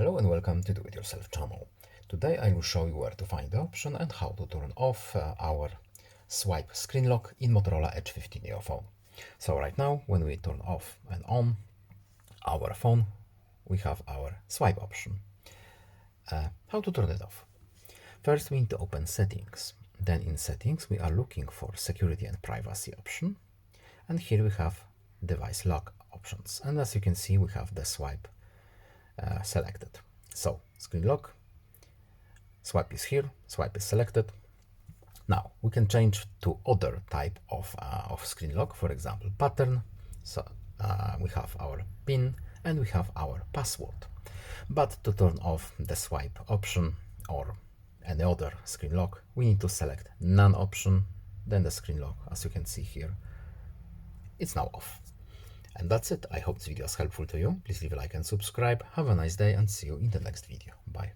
Hello and welcome to Do It Yourself channel. Today I will show you where to find the option and how to turn off our swipe screen lock in Motorola Edge 15 Neo phone. So right now when we turn off and on our phone we have our swipe option. How to turn it off? First we need to open settings. Then in settings we are looking for security and privacy option, and here we have device lock options, and as you can see we have the swipe selected. So screen lock, swipe is here, swipe is selected. Now we can change to other type of screen lock, for example pattern. So we have our PIN and we have our password. But to turn off the swipe option or any other screen lock, we need to select none option. Then the screen lock, as you can see here, it's now off. And that's it. I hope this video is helpful to you. Please leave a like and subscribe. Have a nice day and see you in the next video. Bye.